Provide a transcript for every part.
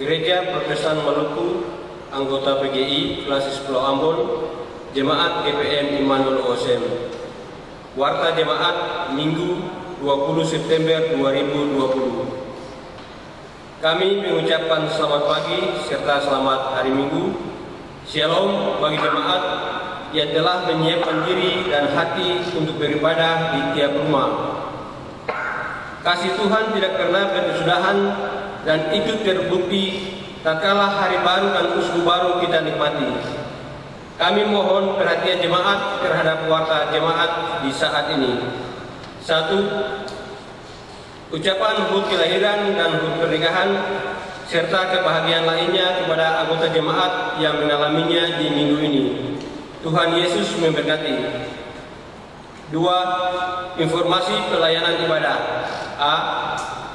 Gereja Protestan Maluku, anggota PGI, Klasis Pulau Ambon, Jemaat GPM Immanuel OSM. Warta Jemaat Minggu 20 September 2020. Kami mengucapkan selamat pagi serta selamat hari Minggu. Shalom bagi jemaat yang telah menyiapkan diri dan hati untuk beribadah di tiap rumah. Kasih Tuhan tidak pernah berkesudahan dan itu terbukti tatkala hari baru dan usul baru kita nikmati. Kami mohon perhatian jemaat terhadap warta jemaat di saat ini. 1. Ucapan hut kelahiran dan hut pernikahan serta kebahagiaan lainnya kepada anggota jemaat yang mengalaminya di minggu ini. Tuhan Yesus memberkati. 2. Informasi pelayanan ibadah. A.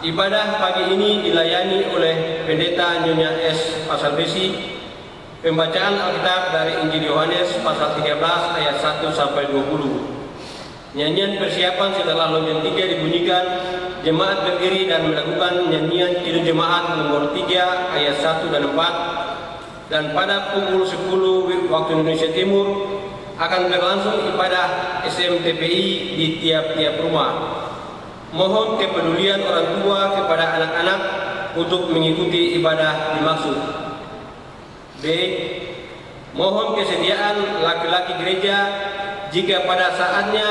Ibadah pagi ini dilayani oleh Pendeta Nyonya S. Pasal Besi. Pembacaan Alkitab dari Injil Yohanes pasal 13 ayat 1 sampai 20. Nyanyian persiapan setelah lonceng 3 dibunyikan, jemaat berdiri dan melakukan nyanyian Kidung Jemaat nomor 3 ayat 1 dan 4. Dan pada pukul 10 waktu Indonesia Timur akan berlangsung ibadah SMTPI di tiap-tiap rumah. Mohon kepedulian orang tua kepada anak-anak untuk mengikuti ibadah dimaksud. B. Mohon kesediaan laki-laki gereja jika pada saatnya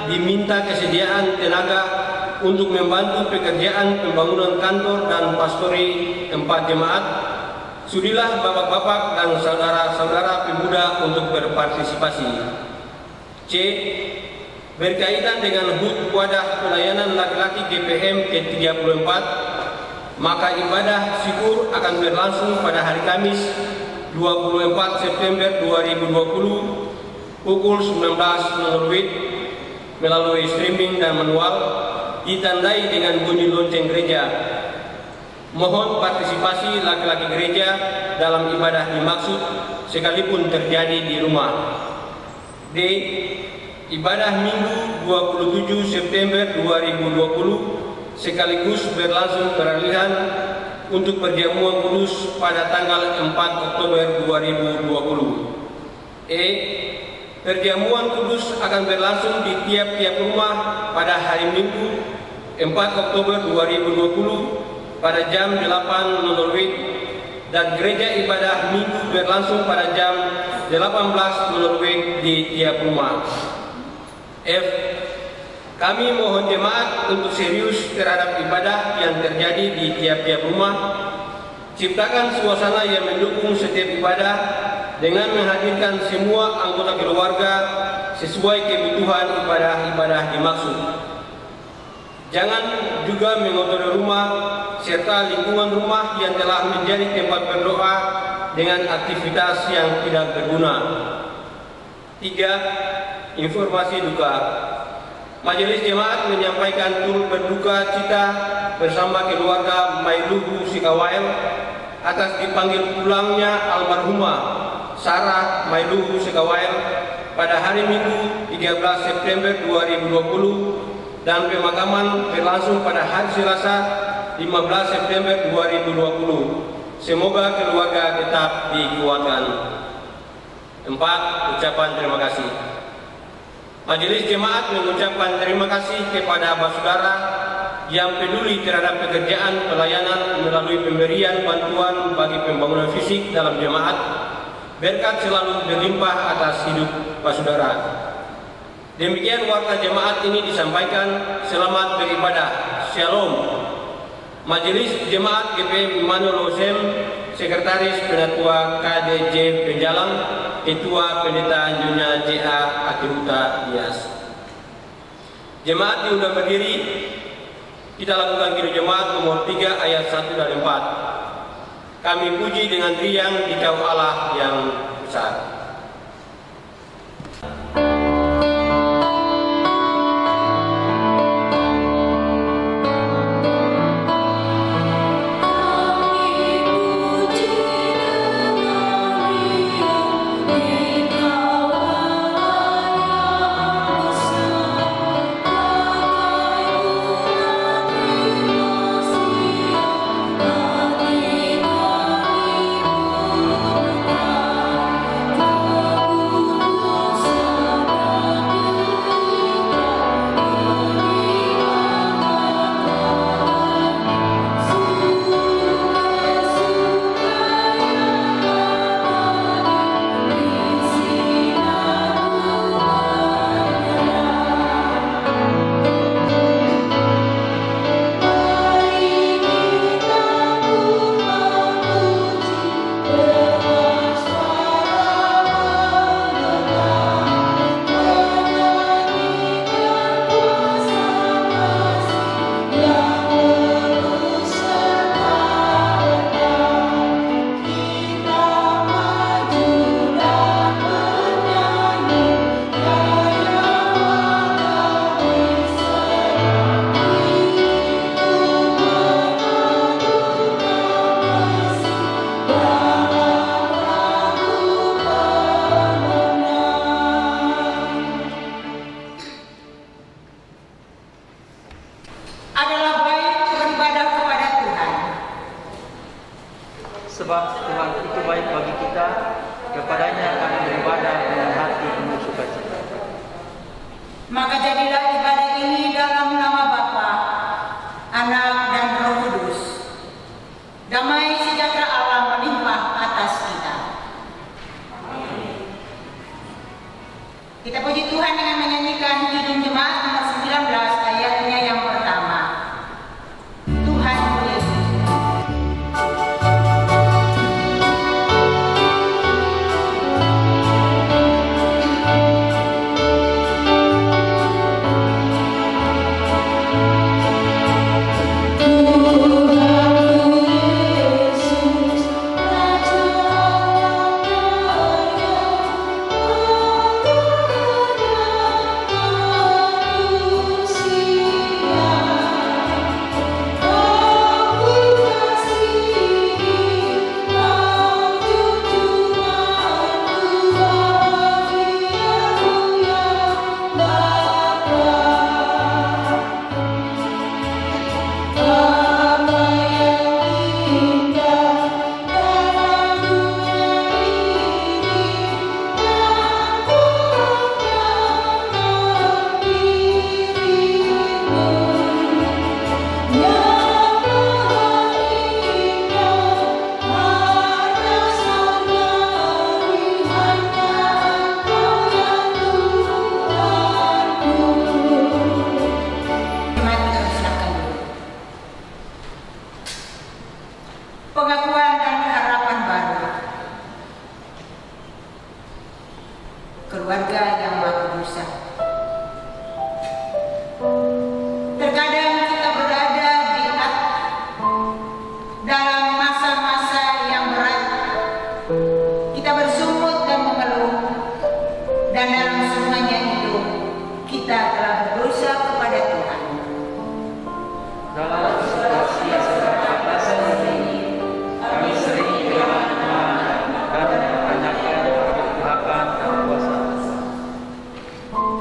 diminta kesediaan tenaga untuk membantu pekerjaan pembangunan kantor dan pastori tempat jemaat. Sudilah bapak-bapak dan saudara-saudara pemuda untuk berpartisipasi. C. Berkaitan dengan HUT wadah pelayanan laki-laki GPM ke-34, maka ibadah syukur akan berlangsung pada hari Kamis 24 September 2020 pukul 19.00 melalui streaming dan manual, ditandai dengan bunyi lonceng gereja. Mohon partisipasi laki-laki gereja dalam ibadah dimaksud sekalipun terjadi di rumah. D. Ibadah Minggu 27 September 2020 sekaligus berlangsung peralihan untuk perjamuan kudus pada tanggal 4 Oktober 2020. E. Perjamuan kudus akan berlangsung di tiap-tiap rumah pada hari Minggu 4 Oktober 2020 pada jam 8.00 dan gereja ibadah Minggu berlangsung pada jam 18.00 di tiap rumah. F. Kami mohon jemaat untuk serius terhadap ibadah yang terjadi di tiap-tiap rumah. Ciptakan suasana yang mendukung setiap ibadah dengan menghadirkan semua anggota keluarga sesuai kebutuhan ibadah-ibadah dimaksud. Jangan juga mengotori rumah serta lingkungan rumah yang telah menjadi tempat berdoa dengan aktivitas yang tidak berguna. 3. Informasi duka. Majelis jemaat menyampaikan turut berduka cita bersama keluarga Mailuhu Sikawael atas dipanggil pulangnya almarhumah Sarah Mailuhu Sikawael pada hari Minggu 13 September 2020 dan pemakaman berlangsung pada hari Selasa 15 September 2020. Semoga keluarga tetap dikuatkan. 4. Ucapan terima kasih. Majelis jemaat mengucapkan terima kasih kepada Bapak Saudara yang peduli terhadap pekerjaan pelayanan melalui pemberian bantuan bagi pembangunan fisik dalam jemaat. Berkat selalu berlimpah atas hidup Bapak Saudara. Demikian warta jemaat ini disampaikan. Selamat beribadah. Shalom. Majelis Jemaat GPM Immanuel OSM, Sekretaris Penatua KDJ Penjalang, Ketua Pendeta Nyonya J.A. Akiruta Dias. Jemaat diundang berdiri. Kita lakukan Kidung Jemaat nomor 3 ayat 1 dan 4. Kami puji dengan riang di Kau Allah yang besar. sebab Tuhan itu baik bagi kita, kepadanya kami beribadah dengan hati penuh sukacita. Maka jadilah ibadah ini dalam nama Bapa, Anak dan Roh Kudus. Damai sejahtera Allah melimpah atas kita. Kita puji Tuhan dengan menyanyikan Kidung Jemaat nomor 19 ayatnya yang pertama. Tuhan Yesus. Pengakuan dan harapan baru. Keluarga yang berdosa. Terkadang kita berada dalam masa-masa yang berat. Kita bersungut dan mengeluh, dan dalam semuanya itu kita telah berdosa kepada Tuhan. Dalam situasi keterbatasan ini, kami sering kehilangan teman dan mempertanyakan keberpihakan dan kuasa.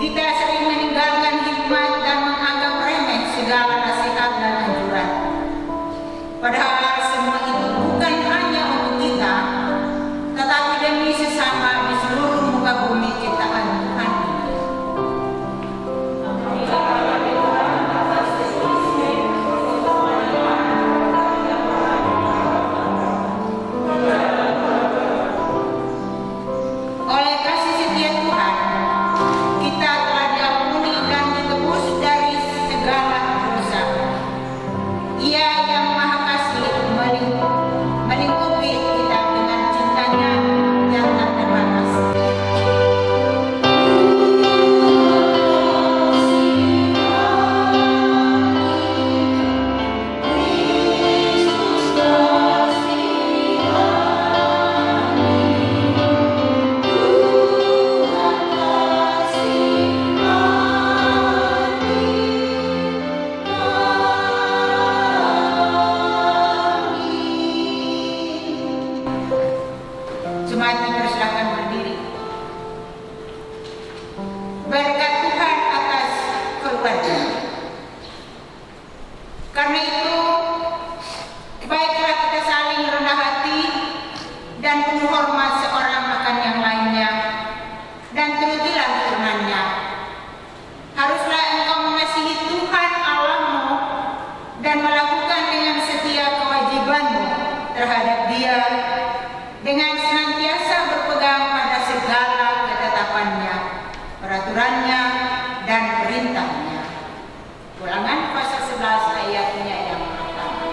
Kita sering meninggalkan hikmat dan menganggap remeh segala nasihat dan anjuran. Padahal semua itu bukan hanya untuk kita, tetapi demi sesama di seluruh muka bumi ciptaan Tuhan. Oleh kasih setia Tuhan, kita telah diampuni dan ditebus dari segala dosa. Ia yang Maha Kasih melingkupi kita dengan cintanya yang tak terbatas. Jemaat dipersilakan berdiri. Berkat Tuhan atas keluarga. Karena itu, baiklah kita saling rendah hati dan penuh hormat seorang akan yang lainnya, dan turutilah firman-Nya. Haruslah engkau mengasihi Tuhan Allahmu dan melakukan dengan setia kewajibanmu terhadap Dia, dengan senantiasa berpegang pada segala ketetapannya, peraturannya, dan perintahnya. Ulangan pasal 11 ayatnya yang pertama.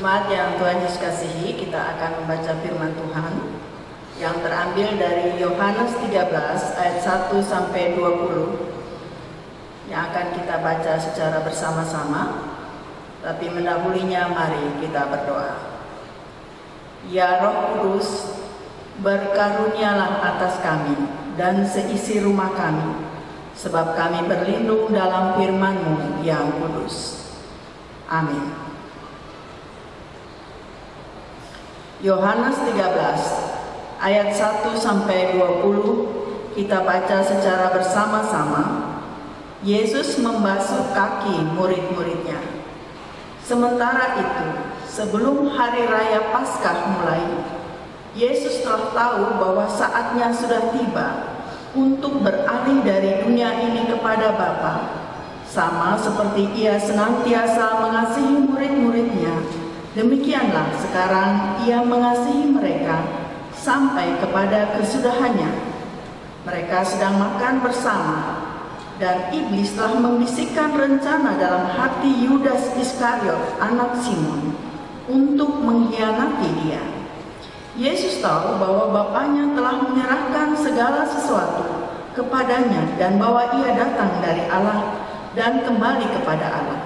Jemaat yang Tuhan Yesus kasihi, kita akan membaca firman Tuhan yang terambil dari Yohanes 13 ayat 1 sampai 20 yang akan kita baca secara bersama-sama. Tapi mendahulinya mari kita berdoa. Ya Roh Kudus, berkarunialah atas kami dan seisi rumah kami, sebab kami berlindung dalam firman-Mu yang kudus. Amin. Yohanes 13 ayat 1 sampai 20 kita baca secara bersama-sama. Yesus membasuh kaki murid-muridnya. Sementara itu, sebelum hari raya Paskah mulai, Yesus telah tahu bahwa saatnya sudah tiba untuk beralih dari dunia ini kepada Bapa. Sama seperti Ia senantiasa mengasihi murid-muridnya, demikianlah sekarang Ia mengasihi mereka sampai kepada kesudahannya. Mereka sedang makan bersama, dan iblis telah membisikkan rencana dalam hati Yudas Iskariot, anak Simon, untuk mengkhianati Dia. Yesus tahu bahwa Bapanya telah menyerahkan segala sesuatu kepadanya dan bahwa Ia datang dari Allah dan kembali kepada Allah.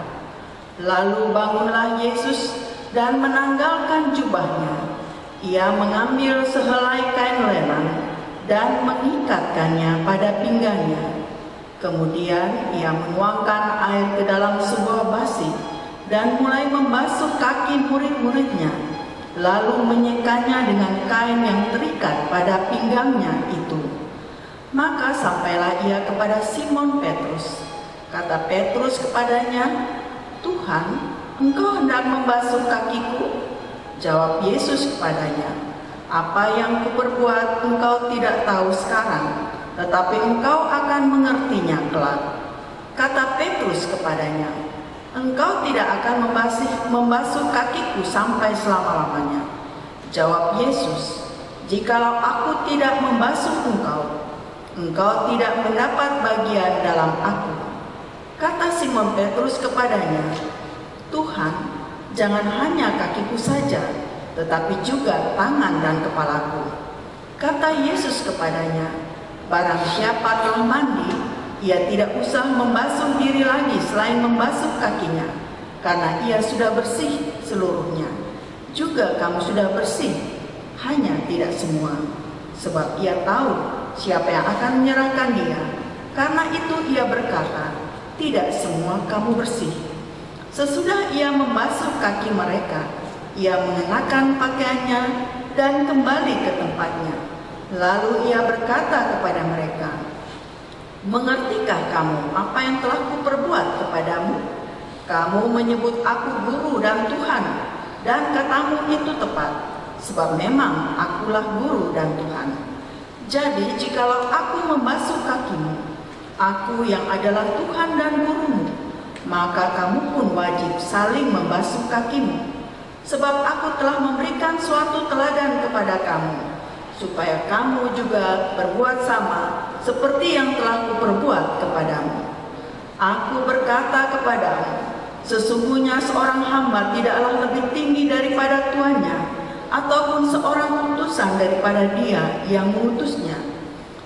Lalu bangunlah Yesus dan menanggalkan jubahnya. Ia mengambil sehelai kain lenan dan mengikatkannya pada pinggangnya. Kemudian ia menuangkan air ke dalam sebuah basi dan mulai membasuh kaki murid-muridnya, lalu menyekanya dengan kain yang terikat pada pinggangnya itu. Maka sampailah ia kepada Simon Petrus. Kata Petrus kepadanya, "Tuhan, Engkau hendak membasuh kakiku?" Jawab Yesus kepadanya, "Apa yang kuperbuat engkau tidak tahu sekarang, tetapi engkau akan mengertinya kelak." Kata Petrus kepadanya, "Engkau tidak akan membasuh kakiku sampai selama-lamanya." Jawab Yesus, "Jikalau aku tidak membasuh engkau, engkau tidak mendapat bagian dalam aku." Kata Simon Petrus kepadanya, "Tuhan, jangan hanya kakiku saja, tetapi juga tangan dan kepalaku." Kata Yesus kepadanya, "Barang siapa telah mandi, ia tidak usah membasuh diri lagi selain membasuh kakinya, karena ia sudah bersih seluruhnya. Juga kamu sudah bersih, hanya tidak semua. Sebab ia tahu siapa yang akan menyerahkan dia. Karena itu ia berkata, tidak semua kamu bersih." Sesudah ia membasuh kaki mereka, ia mengenakan pakaiannya dan kembali ke tempatnya. Lalu ia berkata kepada mereka, "Mengertikah kamu apa yang telah kuperbuat kepadamu? Kamu menyebut aku guru dan Tuhan, dan katamu itu tepat, sebab memang akulah guru dan Tuhan. Jadi jikalau aku membasuh kakimu, aku yang adalah Tuhan dan gurumu, maka kamu pun wajib saling membasuh kakimu. Sebab aku telah memberikan suatu teladan kepada kamu, supaya kamu juga berbuat sama seperti yang telah kuperbuat kepadamu. Aku berkata kepadamu, sesungguhnya seorang hamba tidaklah lebih tinggi daripada tuannya, ataupun seorang utusan daripada dia yang mengutusnya.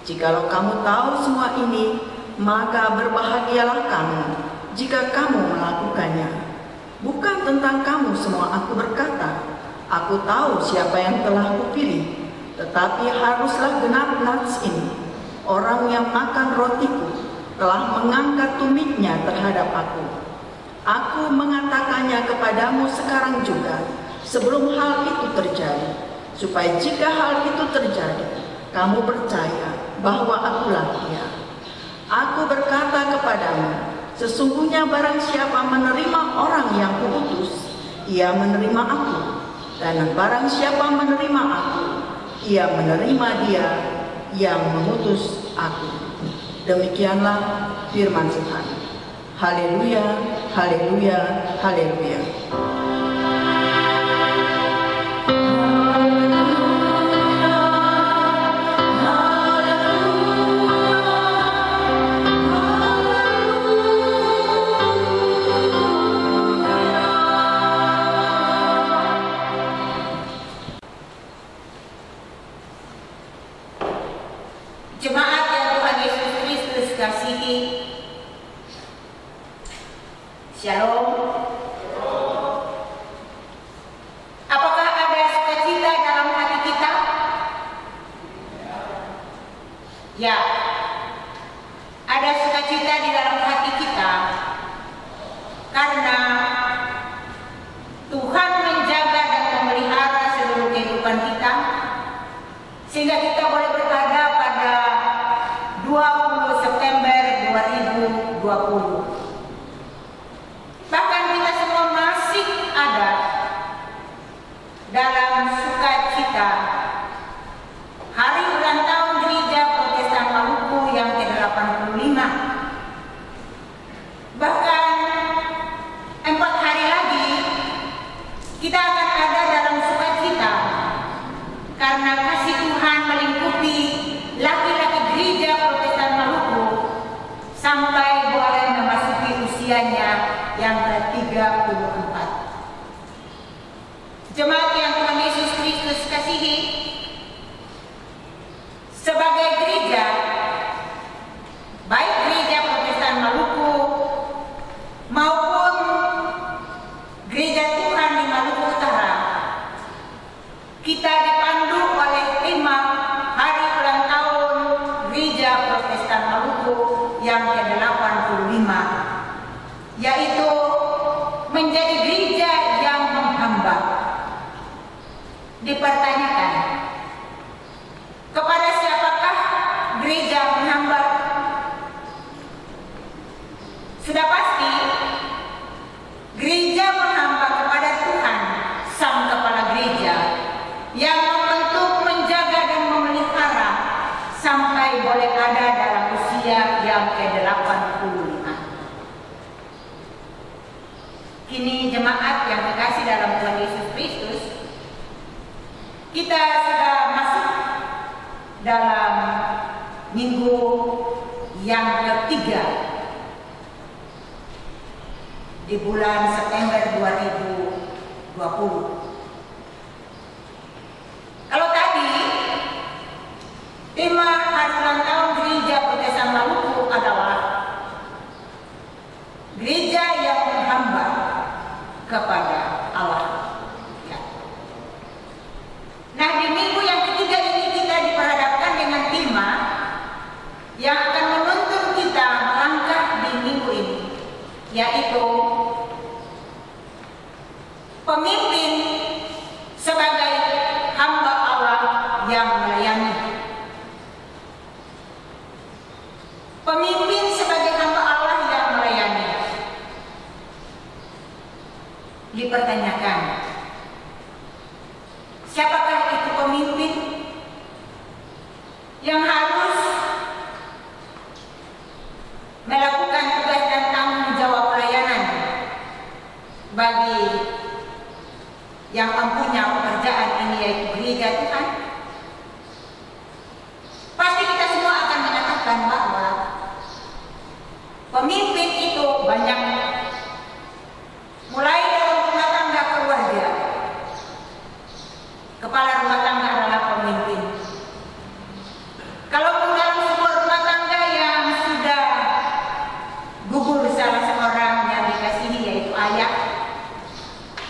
Jikalau kamu tahu semua ini, maka berbahagialah kamu jika kamu melakukannya. Bukan tentang kamu semua aku berkata, aku tahu siapa yang telah kupilih, tetapi haruslah genap nats ini. Orang yang makan rotiku telah mengangkat tumitnya terhadap aku. Aku mengatakannya kepadamu sekarang juga, sebelum hal itu terjadi, supaya jika hal itu terjadi, kamu percaya bahwa akulah Dia. Aku berkata kepadamu, sesungguhnya barang siapa menerima orang yang kuutus, ia menerima aku. Dan barang siapa menerima aku, ia menerima Dia yang mengutus aku. Demikianlah firman Tuhan. Haleluya, haleluya, haleluya. Jemaat yang Tuhan Yesus Kristus kasihi, Shalom. Apakah ada sukacita dalam hati kita? Ya, ada sukacita di dalam hati kita karena Tuhan menjaga dan memelihara seluruh kehidupan kita, sehingga kita boleh berada pada 20 September 2020. Bahkan kita semua masih ada dalam sukacita hari ulang tahun Gereja Protestan Maluku yang ke-85. Bahkan 4 hari lagi kita akan ada dalam sukacita karena kasih Tuhan melingkupi laki-laki Gereja Protestan Maluku sampai boleh memasuki usianya yang ke-34. Jemaat yang Tuhan Yesus Kristus kasihi, sebagai gereja, baik Gereja Protestan Maluku maupun Gereja Tuhan di Maluku Utara, kita dipandu oleh tema Hari Ulang Tahun Gereja Protestan Maluku yang ke-85, yaitu menjadi gereja yang menghamba. Dipertanyakan, kepada siapakah gereja menghamba? Sudah pasti gereja menghamba kepada Tuhan Sang Kepala Gereja yang membentuk, menjaga dan memelihara sampai boleh ada dalam usia yang ke-85. Kini jemaat yang kekasih dalam Tuhan Yesus Kristus, kita sudah masuk dalam minggu yang ketiga di bulan September 2020. Kalau tadi tema hari ulang tahun Gereja Protestan Maluku adalah gereja yang menghamba kepada Allah. Ya. Nah, di minggu yang ketiga ini kita diperhadapkan dengan tema yang akan menuntun kita melangkah di minggu ini, yaitu pemimpin sebagai hamba Allah yang melayani. Pemimpin sebagai hamba Allah yang melayani. Dipertanyakan, siapakah itu pemimpin yang harus melakukan tugas dan tanggung jawab pelayanan bagi yang mempunyai pekerjaan ini, yaitu gereja Tuhan? Pasti kita semua akan mengatakan bahwa pemimpin itu banyak, mulai dari rumah tangga keluarga. Kepala rumah tangga adalah pemimpin. Kalau dalam sebuah rumah tangga yang sudah gugur salah seorang yang dikasihi, yaitu ayah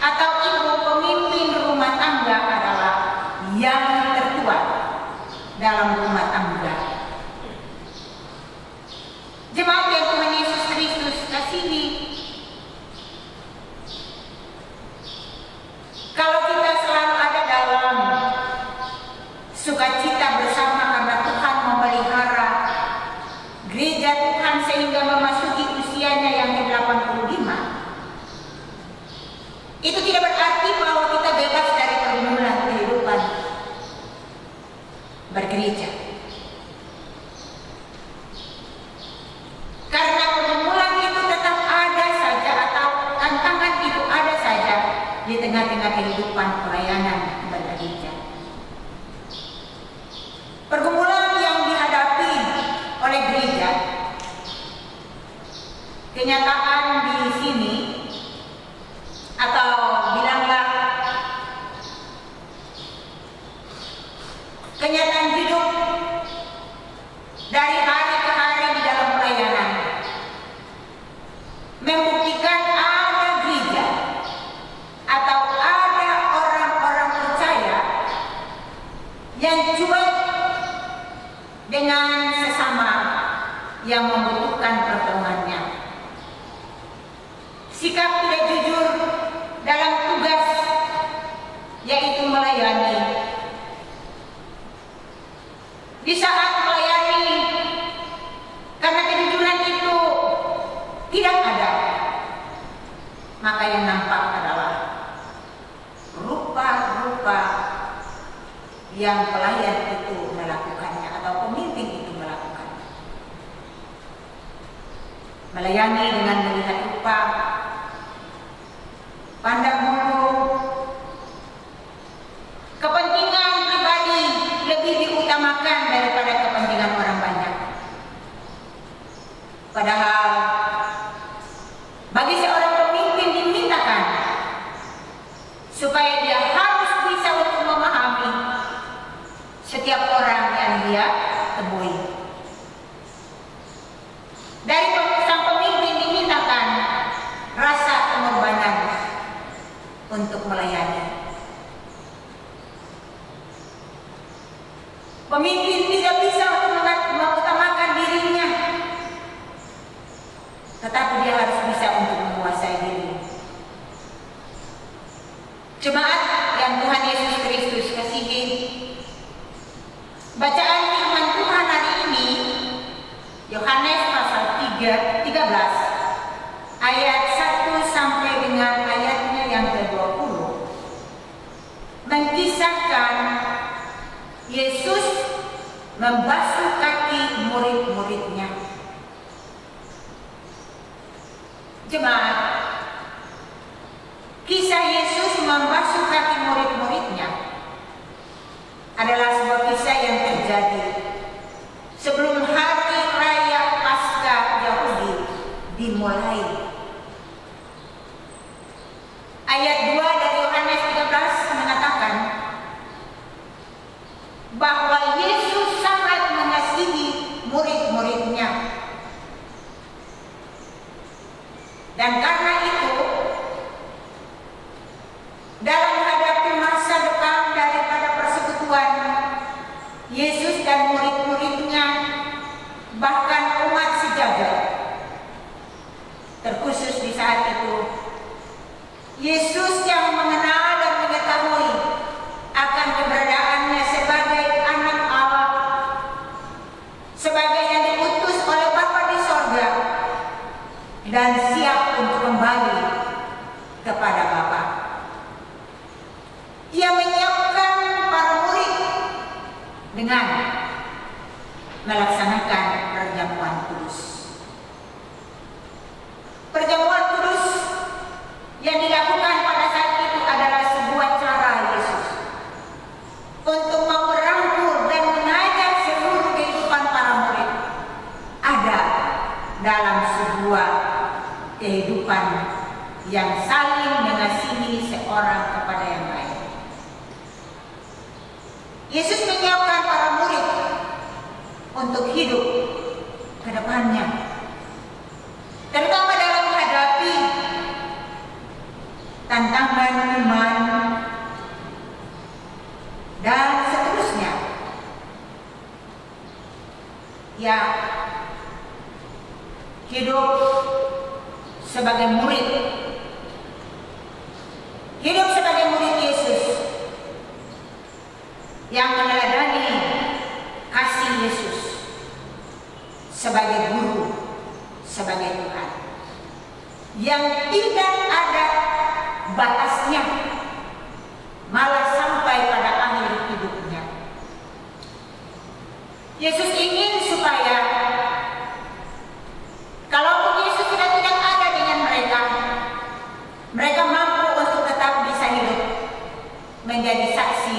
atau ibu, pemimpin rumah tangga adalah yang tertua dalam rumah tangga. Jemaat yang Tuhan Yesus Kristus kasihi, kalau kita selalu ada dalam sukacita bersama karena Tuhan memelihara gereja Tuhan sehingga memasuki usianya yang ke-85, itu tidak berarti bahwa kita bebas dari pergumulan kehidupan bergereja. Karena pergumulan itu tetap ada saja, atau tantangan itu ada saja di tengah-tengah kehidupan pelayanan bergereja. Pergumulan yang dihadapi oleh gereja, kenyataan di sini, atau bilanglah kenyataan hidup dari hari ke hari di dalam pelayanan, membuktikan ada gereja atau ada orang-orang percaya yang cuek dengan sesama yang membutuhkan pertolongannya. Sikap tidak jujur dalam tugas, yaitu melayani. Di saat melayani, karena kejujuran itu tidak ada, maka yang nampak adalah rupa-rupa yang pelayan itu melakukannya atau pemimpin itu melakukan. Melayani dengan melihat rupa, pandang bulu, kepentingan pribadi lebih diutamakan daripada kepentingan orang banyak. Padahal bagi seorang pemimpin dimintakan supaya dia harus bisa untuk memahami setiap orang yang dia temui. Dari sang pemimpin dimintakan rasa pengorbanan untuk melayani. Pemimpin tidak bisa mengutamakan dirinya, tetapi dia harus bisa untuk menguasai diri. Jemaat yang Tuhan Yesus Kristus kasihi, bacaan firman Tuhan hari ini Yohanes pasal 13 ayat 1 sampai dengan ayatnya yang ke-20 mengisahkan Yesus membasuh kaki murid-muridnya. Jemaat, kisah Yesus membasuh kaki murid-muridnya adalah sebuah kisah yang terjadi sebelum hari raya Paskah Yahudi dimulai. Ayat 2 dari Yohanes 13 mengatakan bahwa Yesus sangat mengasihi murid-muridnya, dan karena itu dalam menghadapi masa depan daripada persekutuan Yesus dan murid-muridnya, bahkan umat sejagat, terkhusus di saat itu Yesus yang mengenal dan mengetahui akan keberadaannya sebagai anak Allah, sebagai yang diutus oleh Bapa di sorga dan siap untuk kembali kepada Bapa. Ia menyiapkan para murid dengan melaksanakan perjamuan kudus. Perjamuan kudus yang dilakukan pada saat itu adalah sebuah cara Yesus untuk mau merangkul dan mengajak seluruh kehidupan para murid ada dalam sebuah kehidupan yang saling mengasihi seorang kepada yang lain. Yesus menyiapkan para murid untuk hidup ke depannya, terutama dalam menghadapi tantangan iman dan seterusnya. Ya, hidup sebagai murid, hidup sebagai murid Yesus yang meneladani kasih Yesus sebagai guru, sebagai Tuhan, yang tidak ada batasnya, malah sampai pada akhir hidupnya. Yesus ingin supaya kalaupun Yesus sudah tidak ada dengan mereka, mereka mampu untuk tetap bisa hidup menjadi saksi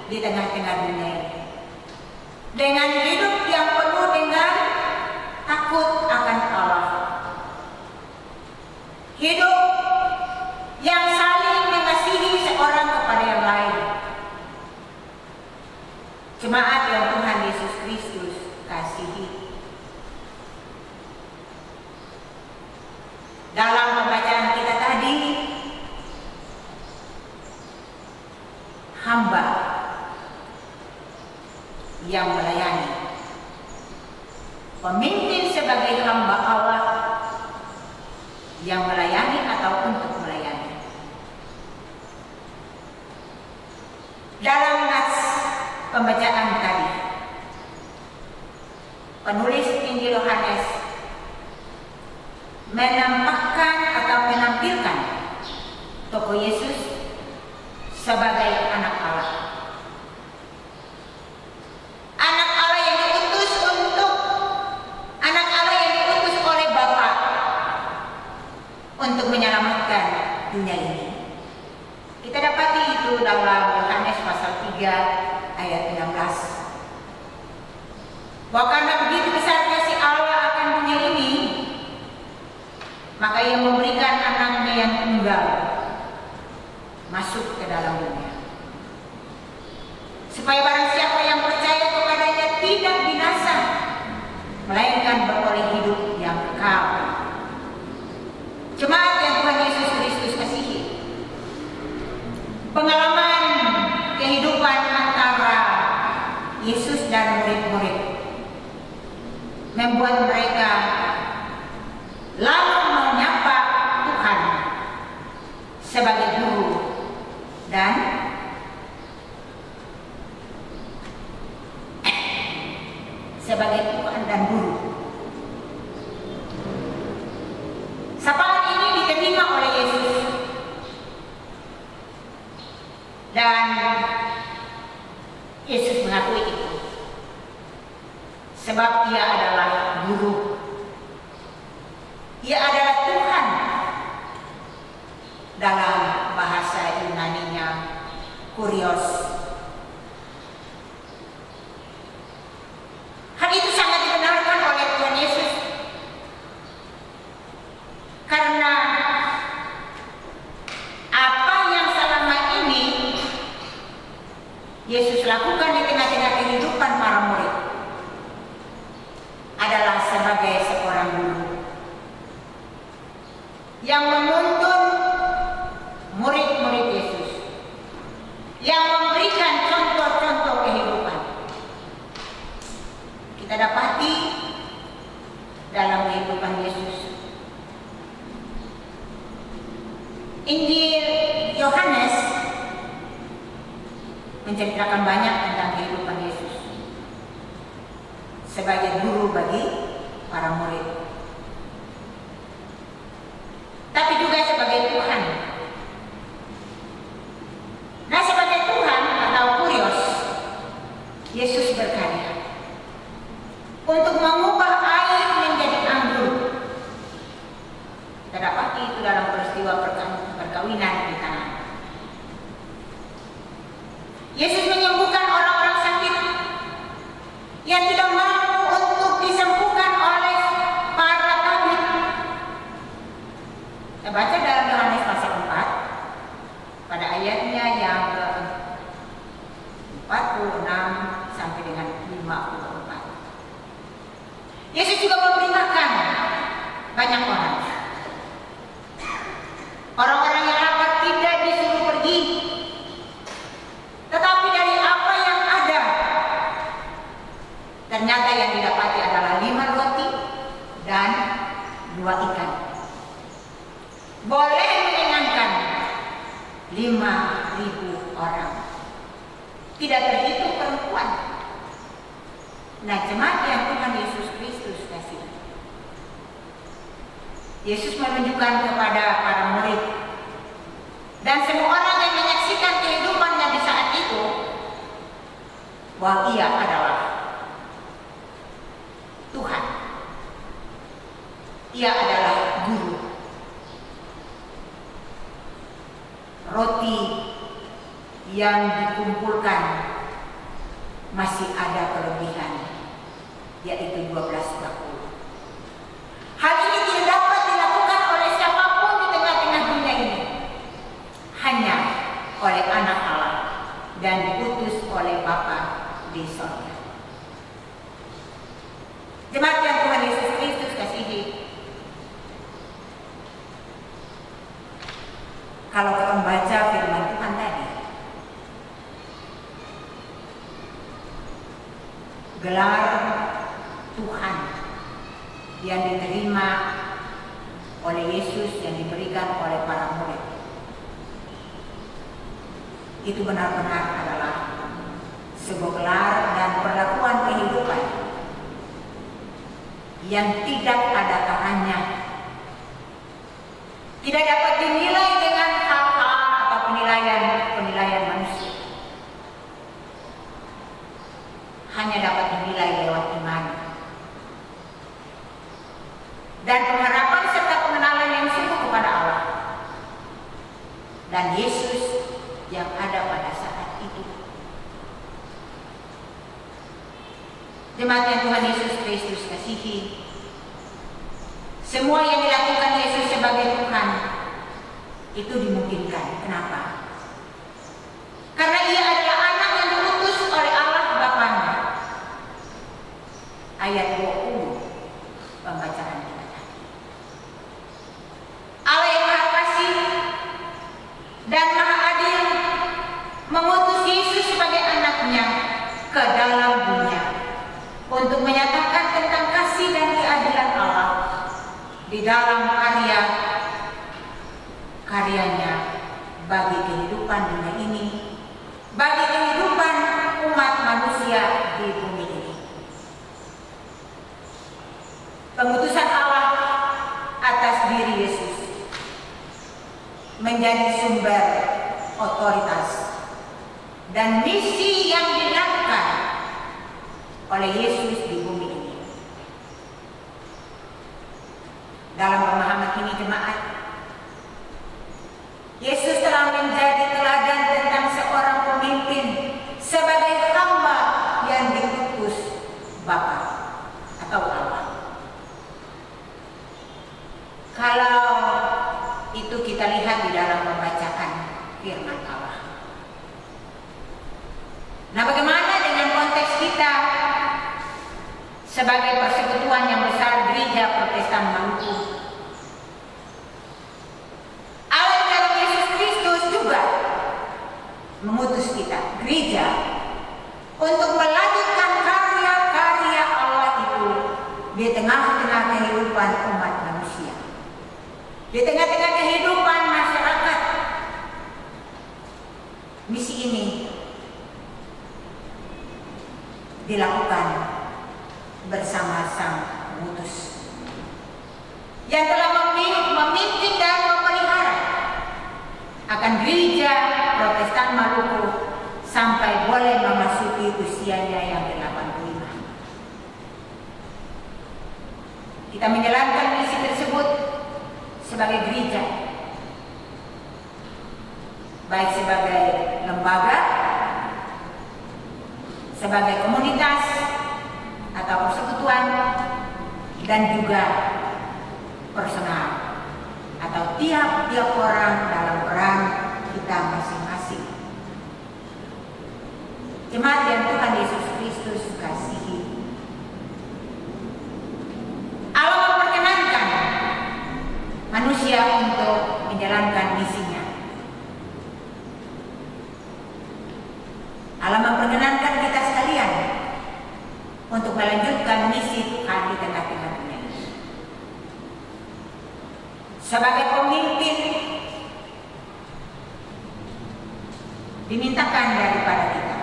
di tengah-tengah dunia ini, dengan hidup yang penuh dengan takut akan Allah, hidup yang saling mengasihi seorang kepada yang lain. Jemaat yang Tuhan Yesus Kristus kasihi. Dalam pembacaan kita tadi, hamba yang melayani, pemimpin sebagai hamba Allah yang melayani atau untuk melayani. Dalam nas pembacaan tadi, penulis Injil Yohanes menampakkan atau menampilkan tokoh Yesus sebagai anak Allah. Anak Allah yang diutus oleh Bapa untuk menyelamatkan dunia ini. Kita dapati itu dalam Yohanes pasal 3 ayat 16. Bahwa karena begitu besar kasih Allah akan dunia ini, maka Ia memberikan anaknya yang tunggal masuk ke dalam dunia, supaya barang siapa yang percaya kepadanya tidak binasa, melainkan beroleh hidup yang kekal. Jemaat yang Tuhan Yesus Kristus kasihi, pengalaman kehidupan antara Yesus dan murid-murid membuat mereka lalu menyapa Tuhan sebagai guru dan sebagai Tuhan dan guru. Sapaan ini diterima oleh Yesus dan Yesus mengakui itu sebab Ia adalah guru. Ia adalah Tuhan. Dalam bahasa Yunaninya kurios. Hal itu sangat dibenarkan oleh Tuhan Yesus karena apa yang selama ini Yesus lakukan di tengah-tengah kehidupan para murid adalah sebagai seorang guru yang menuntun murid-murid Yesus, yang memberikan contoh-contoh kehidupan. Kita dapati dalam kehidupan Yesus. Injil Yohanes menceritakan banyak tentang kehidupan Yesus sebagai guru bagi para murid, tapi juga sebagai Tuhan. Nah, sebagai Tuhan atau kurios, Yesus berkarya untuk mengubah air menjadi anggur. Kita dapati itu dalam peristiwa perkawinan di Kana. Yesus menyembuhkan orang-orang sakit yang tidak mampu untuk disembuhkan oleh para tabib. Kita baca dalam Yohanes pasal 4 pada ayatnya yang ke-46 sampai dengan 54. Yesus juga memberi makan banyak orang. Orang-orang yang lapar tidak disuruh pergi, tetapi dari apa yang ada, ternyata yang didapati adalah 5 roti dan 2 ikan. Boleh menyenangkan 5.000 orang. Tidak terhitung perempuan. Nah, jemaat yang Tuhan Yesus Kristus kasih, Yesus menunjukkan kepada para murid dan semua orang yang menyaksikan kehidupannya di saat itu bahwa Ia adalah Tuhan. Ia adalah guru. Roti yang dikumpulkan masih ada kelebihan, yaitu 12 bakul. Hal ini tidak dapat dilakukan oleh siapapun di tengah-tengah dunia ini, hanya oleh Anak Allah dan diutus oleh Bapa di sorga. Jemaat yang Tuhan Yesus Kristus kasihi, kalau kita membaca firman Tuhan tadi, gelar Tuhan yang diterima oleh Yesus yang diberikan oleh para murid itu benar-benar adalah sebuah gelar dan perlakuan kehidupan yang tidak ada tahannya, tidak dapat dinilai dengan hal-hal atau penilaian manusia, hanya dapat dinilai lewat iman dan pengharapan serta pengenalan yang sungguh kepada Allah dan Yesus yang ada pada saat itu. Jemaat yang Tuhan Yesus Kristus kasihi, semua yang dilakukan Yesus sebagai Tuhan itu dimungkinkan. Kenapa? Karena Ia adalah anak yang diutus oleh Allah Bapanya. Ayat 20 pembacaan kita tadi. Allah yang Maha Kasih dan Maha Adil mengutus Yesus sebagai anaknya ke dalam dunia untuk menyatakan tentang kasih dan keadilan Allah di dalam karyanya bagi kehidupan dunia ini, bagi kehidupan umat manusia di bumi ini. Pengutusan Allah atas diri Yesus menjadi sumber otoritas dan misi yang dilakukan oleh Yesus di bumi ini. Dalam pemahaman ini jemaat, Yesus telah menjadi teladan tentang seorang pemimpin sebagai hamba yang diutus Bapa atau Allah. Kalau itu kita lihat di dalam pembacaan firman Allah. Nah, bagaimana dengan konteks kita sebagai persekutuan yang besar Gereja Protestan Maluku? Allah dalam Yesus Kristus juga mengutus kita, gereja, untuk melanjutkan karya-karya Allah itu di tengah-tengah kehidupan umat manusia, di tengah-tengah kehidupan masyarakat. Misi ini dilakukan bersama Sang Pengutus yang telah memimpin dan memelihara akan Gereja Protestan Maluku sampai boleh memasuki usianya yang ke-85. Kita menjalankan misi tersebut sebagai gereja, baik sebagai lembaga, sebagai komunitas atau persekutuan, dan juga personal atau tiap-tiap orang dalam peran kita masing-masing. Jemaat yang Tuhan Yesus Kristus kasihi, Allah memperkenankan manusia untuk menjalankan misinya. Allah memperkenankan kita sekalian untuk melanjutkan misi Tuhan di tengah-tengah dunia ini. Sebagai pemimpin dimintakan daripada kita,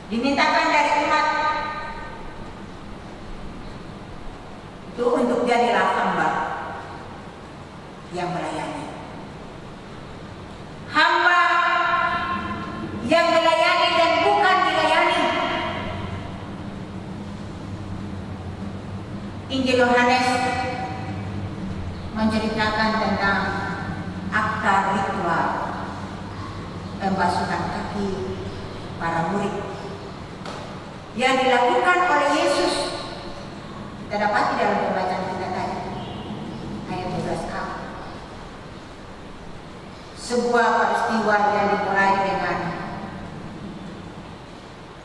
dimintakan dari umat itu untuk jadilah hamba yang melayani, hamba yang melayani dan bukan dilayani. Injil Yohanes menceritakan tentang akta ritual pembasuhan kaki para murid yang dilakukan oleh Yesus. Kita dapat di dalam pembacaan kita tadi, ayat 12a. Sebuah peristiwa yang dimulai dengan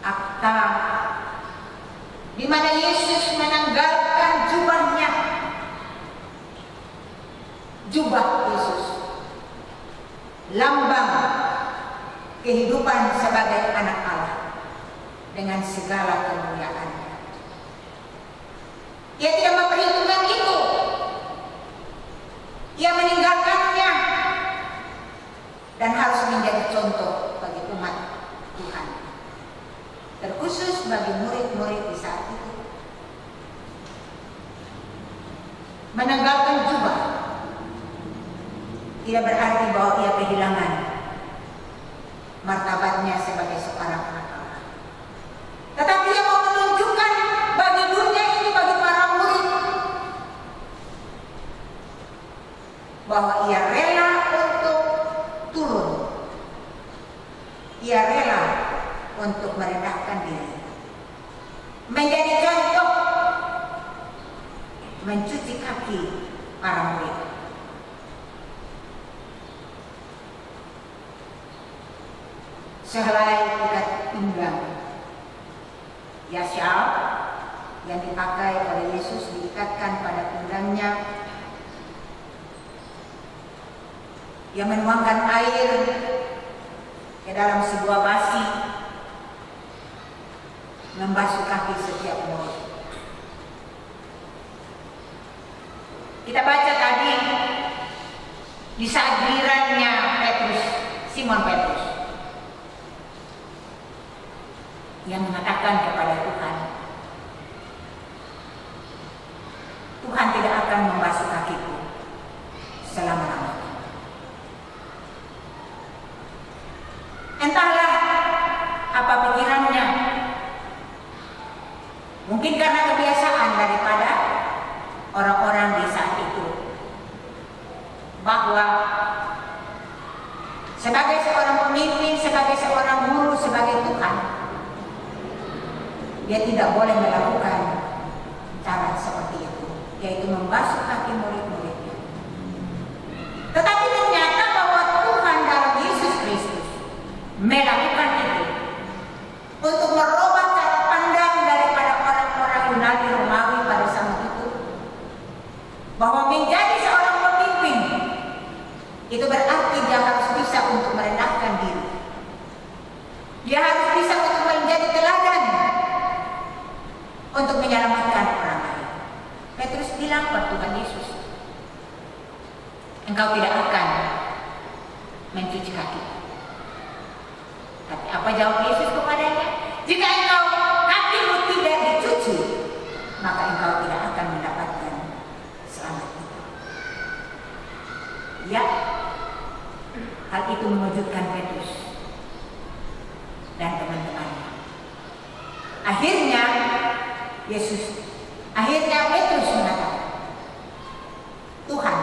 akta di mana Yesus menanggalkan jubahnya, jubah Yesus, lambang kehidupan sebagai anak Allah dengan segala kemuliaannya. Ia tidak memperhitungkan itu. Ia meninggalkannya dan harus menjadi contoh bagi umat Tuhan, terkhusus bagi murid-murid di saat itu. Menanggalkan jubah tidak berarti bahwa ia kehilangan martabatnya sebagai seorang anak Allah, tetapi ia mau menunjukkan bagi dunia ini, bagi para murid, bahwa ia rela untuk turun, ia rela untuk merendahkan diri, menjadi contoh, mencuci kaki para murid. Sehelai ikat pinggang Yashal yang dipakai oleh Yesus diikatkan pada pinggangnya. Ia menuangkan air ke dalam sebuah basi, membasuh kaki setiap murid. Kita baca tadi di saat gilirannya Petrus, Simon Petrus, yang mengatakan kepada Tuhan, Tuhan tidak akan membasuh kakiku selama-lamanya. Entahlah apa pikirannya, mungkin karena kebiasaan daripada orang-orang di saat itu, bahwa sebagai seorang pemimpin, sebagai seorang guru, sebagai Tuhan, dia tidak boleh melakukan cara seperti itu, yaitu membasuh kaki murid-muridnya. Tetapi ternyata bahwa Tuhan dalam Yesus Kristus melakukan itu untuk merubah cara pandang daripada orang-orang Yunani Romawi pada saat itu, bahwa menjadi seorang pemimpin itu berarti dia harus bisa untuk merendahkan diri, dia harus bisa untuk menjadi teladan untuk menyelamatkan orang lain. Petrus bilang kepada Tuhan Yesus, engkau tidak akan mencuci kaki. Tapi apa jawab Yesus kepadanya? Jika engkau kakimu tidak dicuci, maka engkau tidak akan mendapatkan selamat itu. Ya, hal itu mengejutkan Petrus dan teman-temannya. Akhirnya Petrus mengatakan, Tuhan,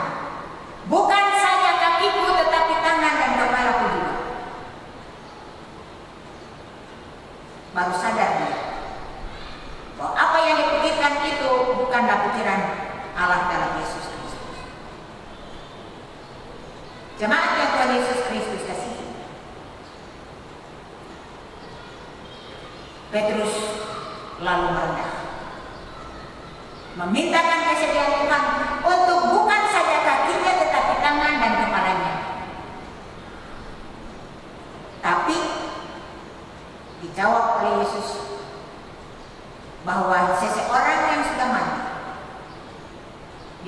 bukan saja kakiku tetapi tangan dan kepalaku juga. Baru sadar dia bahwa apa yang dipikirkan itu bukanlah pikiran Allah dalam Yesus Kristus. Jemaat yang Tuhan Yesus Kristus kasihi, Petrus lalu merendah, memintakan kesediaan Tuhan untuk bukan saja kakinya tetapi tangan dan kepalanya. Tapi dijawab oleh Yesus bahwa seseorang yang sudah mati,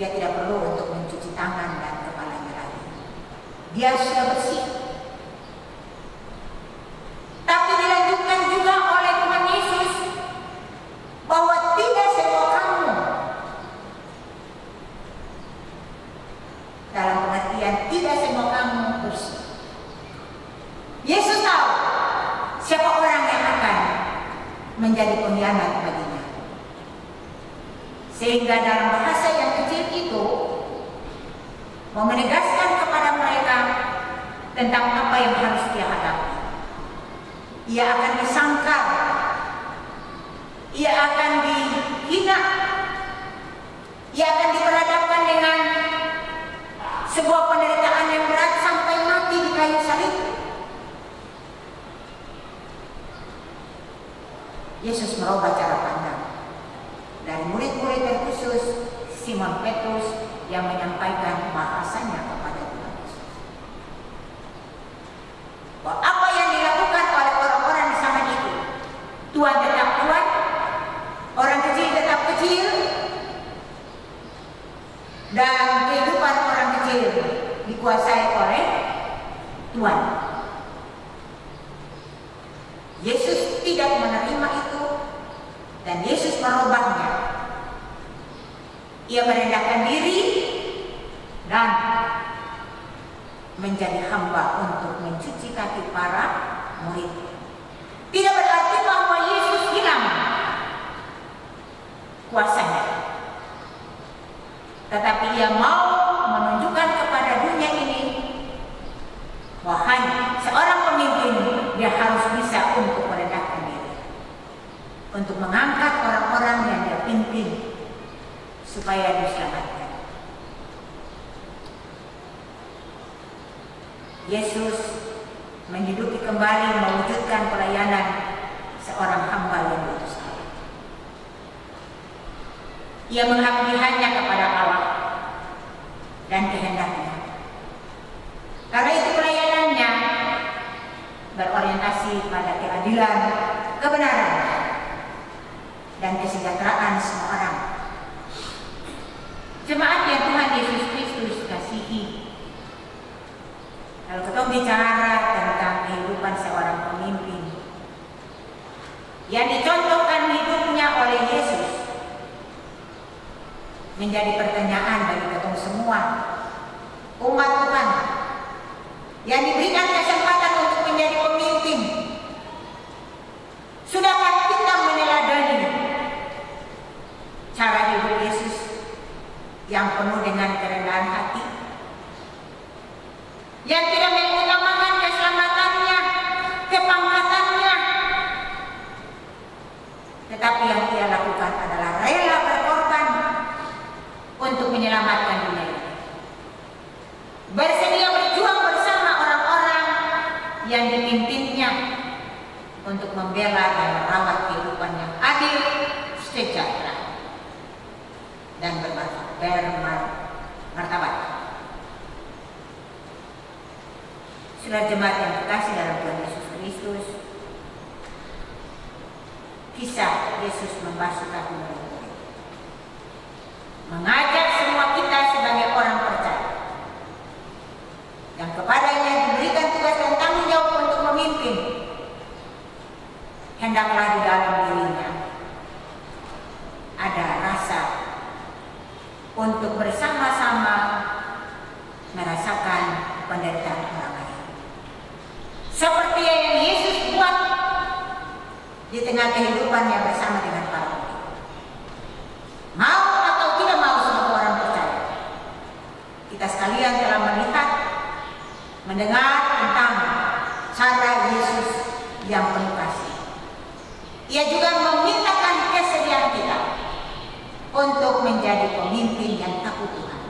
dia tidak perlu untuk mencuci tangan dan kepalanya lagi. Dia sudah bersih. Tapi dilanjutkan juga oleh Tuhan Yesus bahwa tidak semua kamu, dalam pengertian tidak semua kamu bersih. Yesus tahu siapa orang yang akan menjadi pengkhianat baginya, sehingga dalam bahasa yang kecil itu mau menegaskan kepada mereka tentang apa yang harus dia hadapi. Ia akan disangkal, ia akan dihina, ia akan diperhadapkan dengan sebuah penderitaan yang berat sampai mati di kayu salib. Yesus merubah cara pandang dan murid-murid terkhusus Simon Petrus yang menyampaikan bahasanya kepada Tuhan Yesus. Bahwa apa yang dilakukan oleh orang-orang di zaman itu, Tuhan tetap Tuhan, orang kecil tetap kecil, dan kehidupan orang kecil dikuasai oleh Tuhan. Yesus tidak menerima itu dan Yesus merubahnya. Ia merendahkan diri dan menjadi hamba untuk mencuci kaki para murid. Tidak berarti bahwa Yesus hilang kuasanya, tetapi ia mau menunjukkan kepada dunia ini bahwa seorang pemimpin dia harus bisa untuk merendahkan diri, untuk mengangkat orang-orang yang dia pimpin supaya diselamatkan. Yesus menhidupi kembali, mewujudkan pelayanan seorang hamba yang diutus Allah. Ia mengabdi hanya kepada Allah dan kehendaknya. Karena itu pelayanannya berorientasi pada keadilan, kebenaran, dan kesejahteraan semua orang. Jemaat yang Tuhan Yesus Kristus kasihi, kalau kita bicara tentang kehidupan seorang pemimpin yang dicontohkan hidupnya oleh Yesus, menjadi pertanyaan bagi kita semua, umat Tuhan yang diberikan kesempatan untuk menjadi pemimpin. Sudahkah kita meneladani cara hidup Yesus yang penuh dengan kerendahan hati, yang tidak mengutamakan keselamatannya, kepangkatannya, tetapi yang ia lakukan adalah rela berkorban untuk menyelamatkan dunia ini, bersedia berjuang bersama orang-orang yang dipimpinnya untuk membela dan merawat kehidupan yang adil, sejahtera, dan bermartabat. Saudara jemaat yang terkasih dalam Tuhan Yesus Kristus, kisah Yesus membasuh kaki murid-murid, mengajak semua kita sebagai orang percaya yang kepadanya diberikan tugas dan tanggung jawab untuk memimpin, hendaklah di dalam dirinya ada rasa untuk bersama-sama merasakan penderitaan orang lain, seperti yang Yesus buat di tengah kehidupannya bersama dengan para murid. Mau atau tidak mau sebagai orang percaya, kita sekalian telah melihat, mendengar tentang cara Yesus yang penuh kasih. Ia juga memintakan kesediaan kita untuk menjadi pemimpin yang takut Tuhan,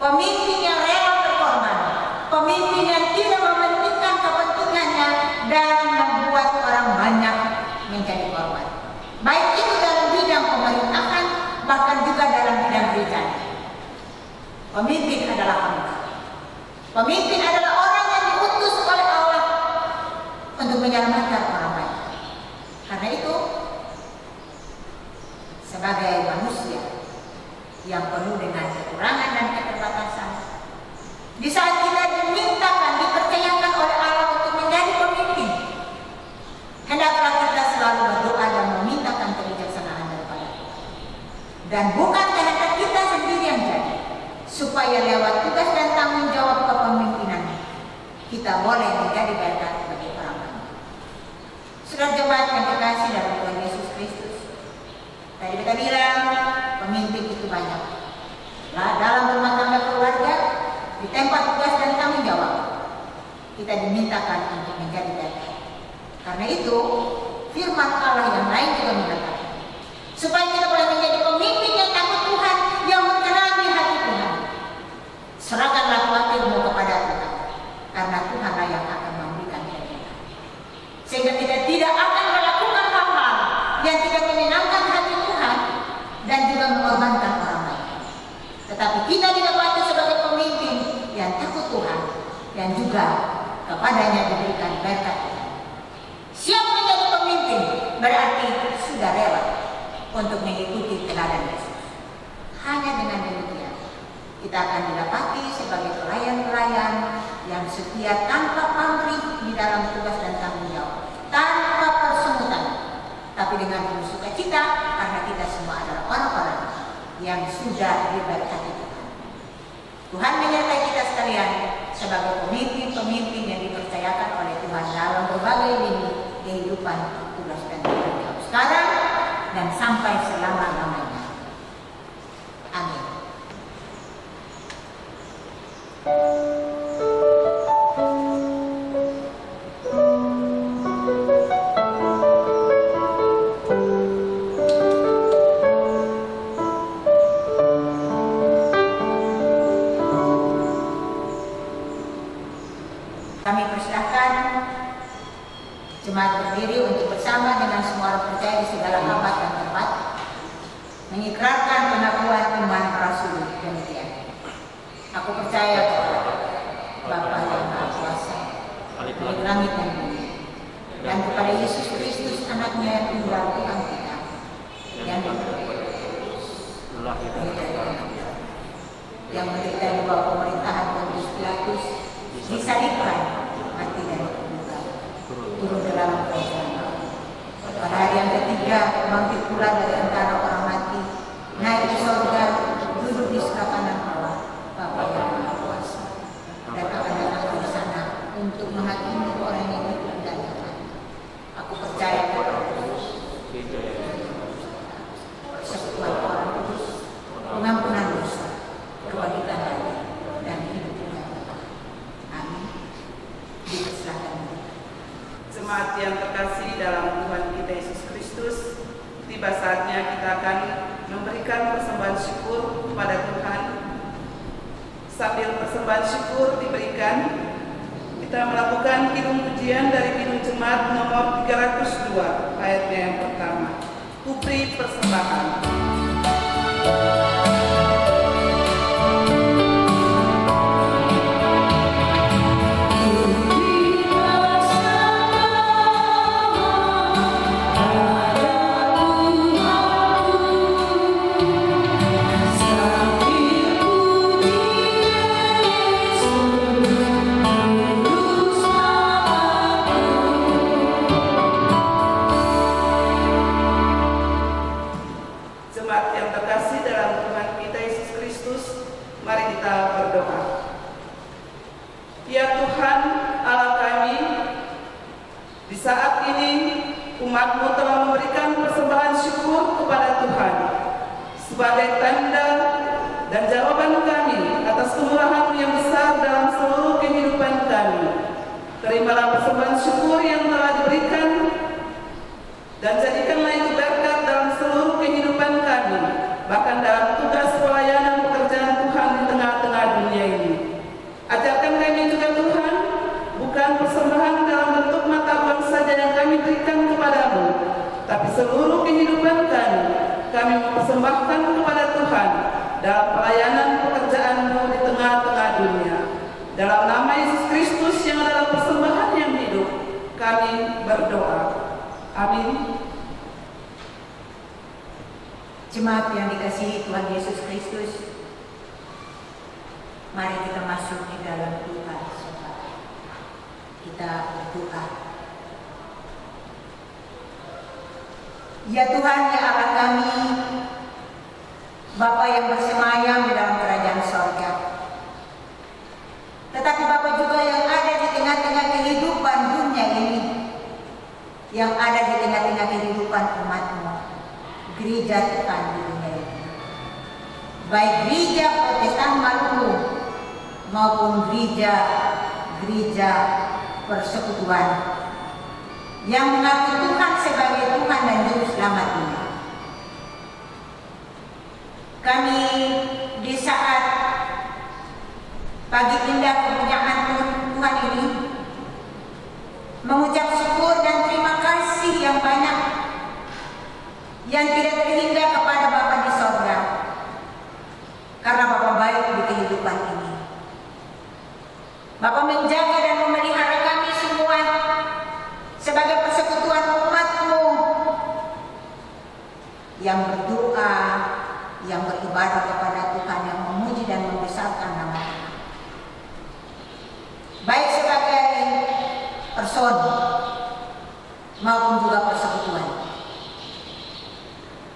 pemimpin yang rela berkorban, pemimpin yang tidak mementingkan kepentingannya dan membuat orang banyak menjadi korban, baik itu dalam bidang pemerintahan, bahkan juga dalam bidang gereja. Pemimpin adalah hamba. Pemimpin adalah orang yang diutus oleh Allah untuk menyelamatkan orang lain. Karena itu, sebagai manusia yang penuh dengan kekurangan dan keterbatasan, di saat kita dimintakan, dipercayakan oleh Allah untuk menjadi pemimpin, hendaklah kita selalu berdoa dan memintakan kebijaksanaan daripada Tuhan. Dan bukan kehendak kita sendiri yang jadi, supaya lewat tugas dan tanggung jawab kepemimpinan kita boleh menjadi berkat bagi orang lain. Saudara jemaat yang terkasih dalam Tuhan Yesus Kristus, tadi kita bilang pemimpin itu banyak. Nah, dalam rumah tangga keluarga, di tempat tugas dan tanggung jawab, kita dimintakan untuk menjadi berkat. Karena itu, firman Allah yang lain juga mengatakan, supaya kita boleh menjadi pemimpin yang takut Tuhan, yang menyenangi hati Tuhan. Serahkanlah khawatirmu kepada Tuhan, karena Tuhanlah yang akan memberikan kita. Sehingga kita tidak akan melakukan hal-hal yang tidak menyenangkan hati Tuhan, dan juga kepadanya diberikan berkat. Siap menjadi pemimpin berarti sudah rela untuk mengikuti teladan Yesus. Hanya dengan demikian kita akan didapati sebagai pelayan-pelayan yang setia tanpa pamrih di dalam tugas dan tanggung jawab, tanpa persungutan, tapi dengan penuh sukacita karena kita semua adalah orang-orang yang sudah diberkati Tuhan. Tuhan menyertai kita sekalian sebagai pemimpin-pemimpin yang dipercayakan oleh Tuhan dalam berbagai lini kehidupan, tugas dan tanggung jawab sekarang dan sampai selama-lamanya. Amin. Kami persilahkan jemaat berdiri untuk bersama dengan semua orang percaya di segala abad dan tempat mengikrarkan pengakuan iman rasul demikian. Aku percaya kepada Bapa yang Maha Kuasa, di langit dan bumi, dan kepada Yesus Kristus anaknya yang tunggal Tuhan kita, yang yang menderita di bawah pemerintahan Pontius Pilatus, disalibkan, mati dan dikuburkan, turun ke dalam kerajaan Allah. Pada hari yang ketiga bangkit pula dari antara orang mati, naik ke surga, duduk di sebelah kanan Allah, Bapa yang Maha Kuasa, dan akan datang di sana untuk menghakimi orang yang hidup dan yang mati. Aku percaya kepada persekutuan orang kudus, pengampunan dosa, kebangkitan dari dan hidup yang kekal. Amin. Dipersilakan. Jemaat yang terkasih dalam Tuhan kita Yesus Kristus, tiba saatnya kita akan memberikan persembahan syukur kepada Tuhan. Sambil persembahan syukur diberikan, kita melakukan kidung pujian dari kidung jemaat nomor 302 ayatnya yang pertama. Kupri persembahan. Umat-Mu telah memberikan persembahan syukur kepada Tuhan sebagai tanda dan jawaban kami atas kemurahan-Mu yang besar dalam seluruh kehidupan kami. Terimalah persembahan syukur yang telah diberikan dan jadikanlah itu berkat dalam seluruh kehidupan kami, bahkan dalam tugas pelayanan pekerjaan Tuhan di tengah-tengah dunia ini. Ajarkan kami juga Tuhan, bukan persembahan dalam bentuk mata uang saja yang kami berikan kepada-Mu, tapi seluruh kehidupan kami mempersembahkan kepada Tuhan dalam pelayanan pekerjaan-Mu di tengah-tengah dunia. Dalam nama Yesus Kristus yang adalah persembahan yang hidup, kami berdoa. Amin. Jemaat yang dikasihi Tuhan Yesus Kristus, mari kita masuk di dalam Tuhan. Kita berdoa. Ya Tuhan, ya Allah kami, Bapa yang bersemayam di dalam kerajaan sorga, tetapi Bapa juga yang ada di tengah-tengah kehidupan dunia ini, yang ada di tengah-tengah kehidupan umat-Mu, gereja Tuhan di dunia ini, baik gereja Protestan Maluku maupun gereja persekutuan yang mengaku Tuhan sebagai Tuhan dan Juru Selamat ini. Kami di saat pagi indah kemuliaan Tuhan ini mengucap syukur dan terima kasih yang banyak yang tidak terhingga kepada Bapa di sorga, karena Bapa baik di kehidupan ini. Bapa menjaga dan yang berdoa, yang beribadah kepada Tuhan, yang memuji dan membesarkan nama Tuhan. Baik sebagai person maupun juga persekutuan.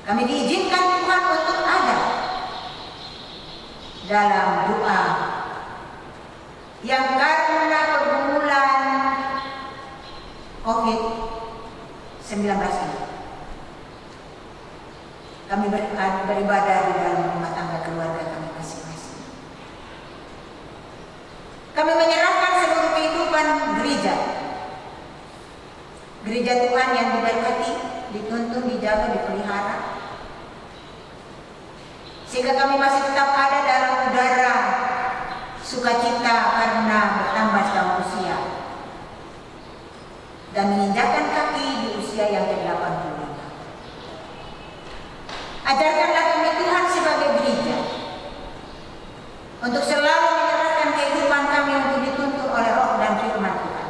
Kami diizinkan Tuhan untuk ada dalam doa yang karena pergumulan COVID-19 ini. Kami beribadah di dalam rumah tangga keluarga kami masing-masing. Kami menyerahkan seluruh kehidupan gereja Tuhan yang diberkati, dituntun, dijaga, dipelihara, sehingga kami masih tetap ada dalam udara sukacita karena bertambah tahun usia dan menginjakkan kaki di usia yang ke-85. Ajarkanlah kami Tuhan sebagai gereja untuk selalu menyerahkan kehidupan kami untuk dituntun oleh Roh dan firman Tuhan,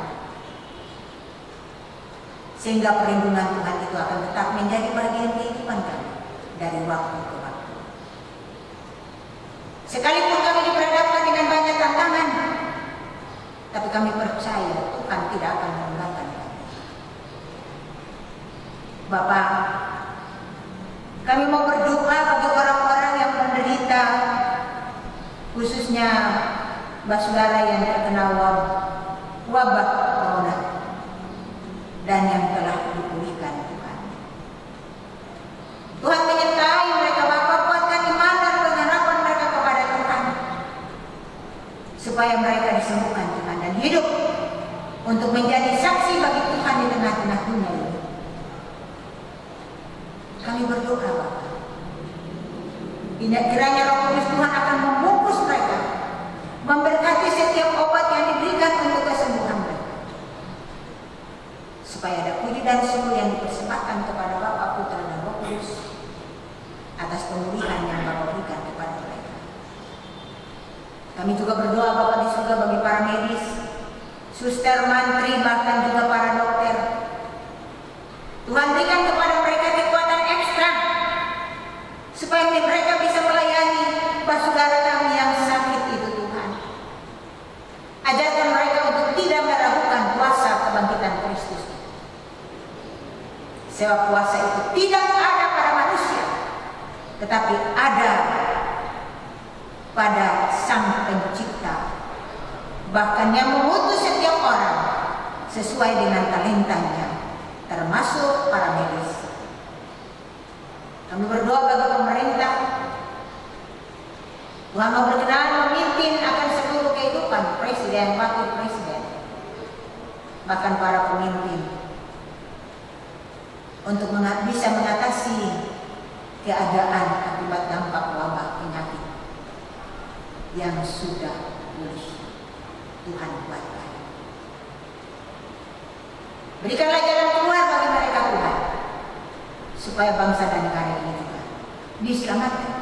sehingga perlindungan Tuhan itu akan tetap menjadi bagian kehidupan kami dari waktu ke waktu. Sekalipun kami diperhadapkan dengan banyak tantangan, tapi kami percaya Tuhan tidak akan meninggalkan kami. Bapak, kami mau berdoa bagi orang-orang yang menderita, khususnya Mbak Saudara yang terkena wabah corona dan yang telah dipulihkan Tuhan. Tuhan menyertai mereka, Bapak, kuatkan iman dan pengharapan mereka kepada Tuhan, supaya mereka disembuhkan Tuhan dan hidup untuk menjadi saksi bagi Tuhan di tengah-tengah dunia ini. Kami berdoa, Bapak, kiranya Roh Kudus Tuhan akan membungkus mereka, memberkati setiap obat yang diberikan untuk kesembuhan mereka, supaya ada puji dan syukur yang dipersembahkan kepada Bapa, Putra dan Roh Kudus atas pemulihan yang Bapa berikan kepada mereka. Kami juga berdoa, Bapa di surga, bagi para medis, suster, mantri, bahkan juga para dokter. Tuhan berikan kepada mereka kekuatan ekstra supaya mereka bisa melayani saudara kami yang sakit itu, Tuhan. Ajarkan mereka untuk tidak meragukan kuasa kebangkitan Kristus. Sebab kuasa itu tidak ada pada manusia, tetapi ada pada Sang Pencipta, bahkan yang mengutus setiap orang sesuai dengan talentanya, termasuk para medis. Kami berdoa bagi pemerintah, Tuhan mau berkenan memimpin akan seluruh kehidupan presiden, wakil presiden, bahkan para pemimpin, untuk bisa mengatasi keadaan akibat dampak wabah penyakit yang sudah pulih. Tuhan kuatkan. Berikanlah jalan keluar bagi mereka, Tuhan, supaya bangsa dan negara ini juga diselamatkan.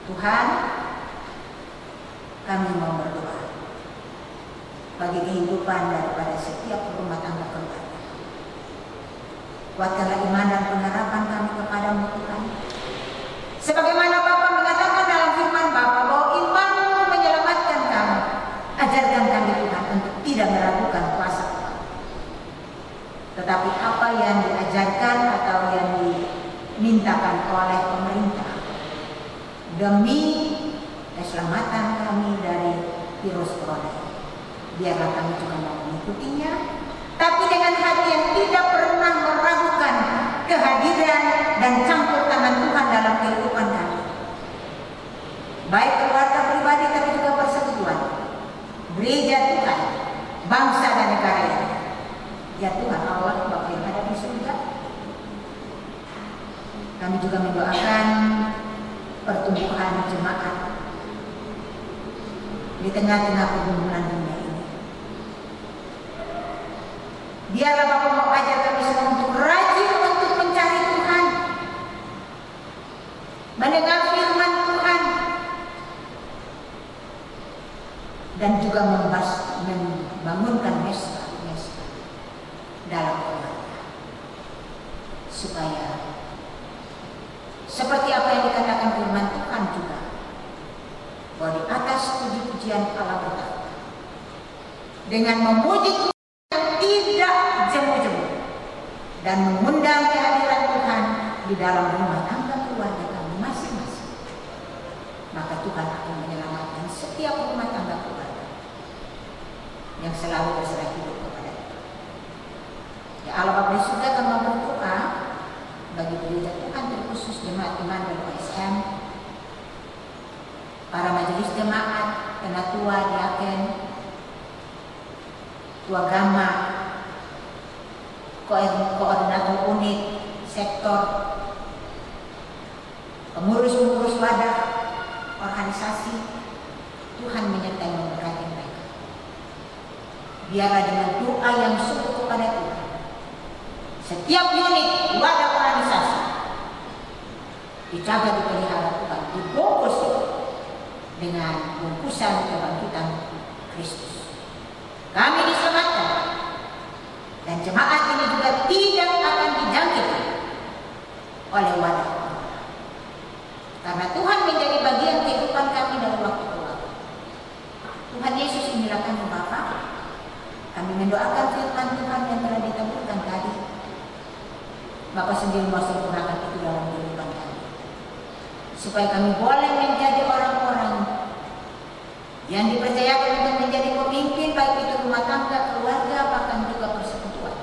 Tuhan, kami mau berdoa bagi kehidupan daripada setiap rumah tangga keluarga. Kuatkanlah iman dan pengharapan kami kepadamu, Tuhan. Sebagaimana Bapa mengatakan dalam firman Bapa bahwa iman-Mu menyelamatkan kami. Ajarkan kami, Tuhan, untuk tidak meragukan kuasa Tuhan. Tetapi apa yang diajarkan atau yang dimintakan oleh pemerintah demi keselamatan kami dari virus corona, biarlah kami juga mau mengikutinya, tapi dengan hati yang tidak pernah meragukan kehadiran dan campur tangan Tuhan dalam kehidupan kami, baik keluarga pribadi tapi juga persekutuan, gereja Tuhan, bangsa dan negara ini. Ya Tuhan Allah Bapa yang ada di surga, kami juga mendoakan pertumbuhan jemaat di tengah-tengah pergumulan dunia ini. Biarlah Bapak mau ajar kami semua untuk rajin untuk mencari Tuhan, mendengar firman Tuhan, dan juga membangunkan mesta dalam keluarga, supaya Seperti apa yang dikatakan firman Tuhan juga, bahwa di atas puji-pujian Allah berkata, dengan memuji Tuhan yang tidak jemu-jemu dan mengundang kehadiran Tuhan di dalam rumah tangga keluarga kami masing-masing, maka Tuhan akan menyelamatkan setiap rumah tangga keluarga yang selalu berserah hidup kepada Tuhan. Ya Allah Bapa di surga, kami berdoa bagi gereja Tuhan, terkhusus jemaat Immanuel OSM, para majelis jemaat, penatua, diaken, tua gama, koordinator unit, sektor, pengurus-pengurus wadah, organisasi. Tuhan menyertai memberkati mereka. Biarlah dengan doa yang sungguh kepada Tuhan, setiap unit wadah organisasi dijaga, dipelihara Tuhan, dibungkus dengan bungkusan kebangkitan Kristus. Kami diselamatkan, dan jemaat ini juga tidak akan dijangkiti oleh wadah, karena Tuhan menjadi bagian kehidupan kami dari waktu ke waktu. Tuhan Yesus, inilah kami Bapa. Kami mendoakan firman Tuhan yang telah ditaburkan tadi. Bapa sendiri mau sempurnakan itu dalam kehidupan kami, supaya kami boleh menjadi orang-orang yang dipercayakan untuk menjadi pemimpin, baik itu rumah tangga, keluarga, bahkan juga persekutuan.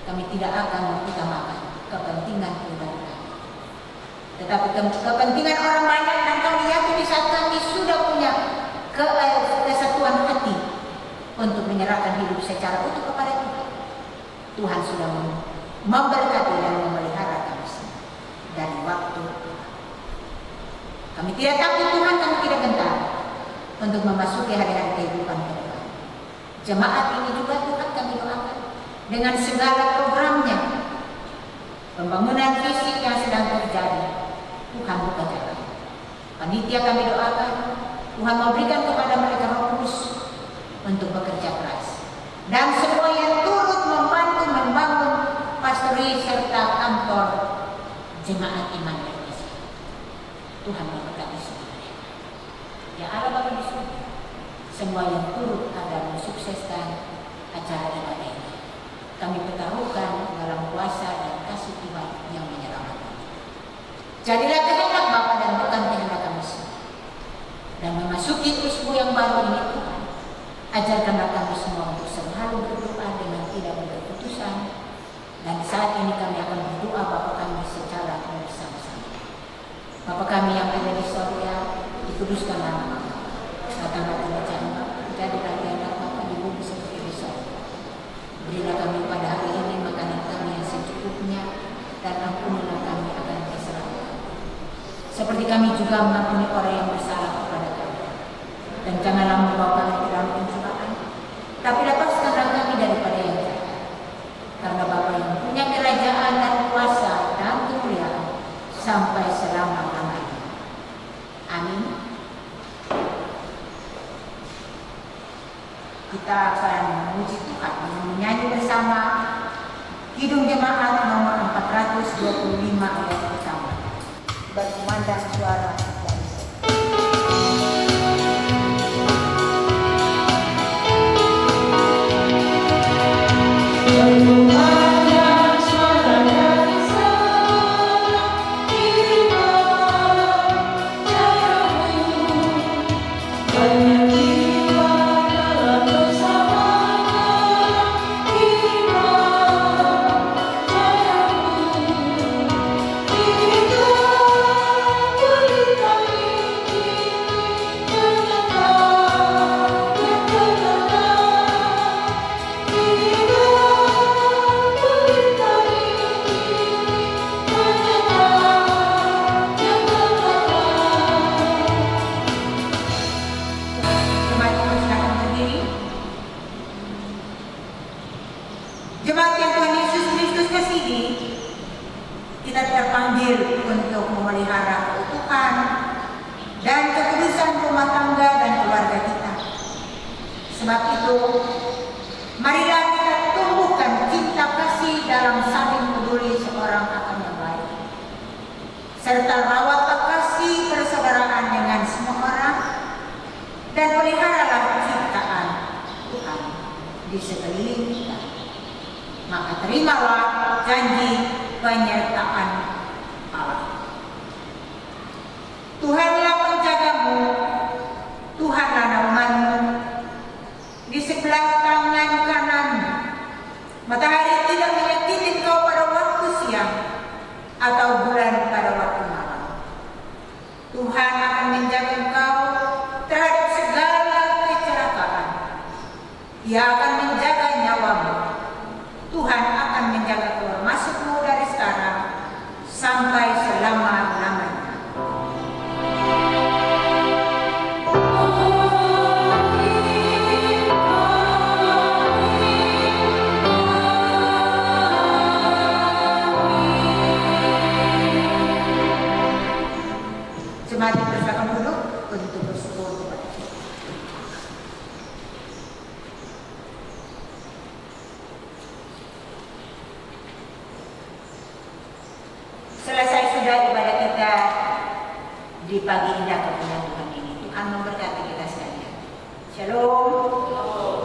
Kami tidak akan mengutamakan kepentingan pribadi kami, tetapi kepentingan orang banyak, dan kami yakin di saat kami sudah punya kesatuan hati untuk menyerahkan hidup secara utuh kepada Tuhan, Tuhan sudah memberkati dan memelihara kami dari waktu. Kami tidak takut Tuhan, kami tidak gentar untuk memasuki hari-hari kehidupan ke depan. Jemaat ini juga Tuhan kami doakan dengan segala programnya, pembangunan fisik yang sedang terjadi, Tuhan buka jalan. Panitia kami doakan, Tuhan memberikan kepada mereka Roh Kudus untuk bekerja keras, dan semua yang turut membantu membangun pastori serta kantor jemaat Immanuel. Tuhan memberkati semuanya. Ya Allah Bapa di surga, semua yang turut ada mensukseskan acara ibadah ini, kami pertaruhkan dalam kuasa dan kasih Tuhan yang menyelamatkan. Jadilah kehendak Bapa dan bukan kehendak kami semua. Dan memasuki usbu yang baru ini Tuhan, ajarkanlah kami semua untuk selalu berdoa dengan tidak berkeputusan. Dan saat ini kami akan berdoa Bapa kami secara bersama-sama. Bapa kami yang ada di sorga, dikuduskan nama-Mu. Datanglah kerajaan-Mu, jadilah kehendak Bapa di bumi seperti di sorga. Berilah kami pada hari ini makanan kami yang secukupnya, dan ampunilah kami akan kesalahan kami, seperti kami juga mengampuni orang yang bersalah kepada kami. Dan janganlah membawa kami ke dalam pencobaan, tapi lepaskanlah kami daripada yang jahat. Karena Bapa yang punya kerajaan dan kuasa dan kemuliaan sampai selama-lamanya. Amin. Kita akan memuji Tuhan dengan menyanyi bersama Kidung Jemaat nomor 425 ayat pertama. Berkumandang suara dari Jemaat yang Tuhan Yesus Kristus kasihi, kita terpanggil untuk memelihara keutuhan dan kekudusan rumah tangga dan keluarga kita. Sebab itu, marilah kita tumbuhkan cinta kasih dalam saling peduli seorang akan yang lain. serta rawatlah kasih persaudaraan dengan semua orang, dan peliharalah ciptaan Tuhan di sekeliling kita. Maka terimalah janji penyertaan Allah. Tuhanlah penjagamu, Tuhanlah naunganmu, di sebelah tangan kananmu. Matahari tidak menyakiti kau pada waktu siang, atau bulan pada waktu malam. Tuhan akan menjaga engkau terhadap segala kecelakaan. Ia akan menjaga nyawamu. Tuhan akan menjaga keluar masukmu dari sekarang sampai selama-lamanya. Jemaat dipersilakan duduk untuk bersyukur kepada Tuhan. Selesai sudah ibadah kita di pagi indah kemuliaan Tuhan ini. Tuhan memberkati kita sekalian. Shalom.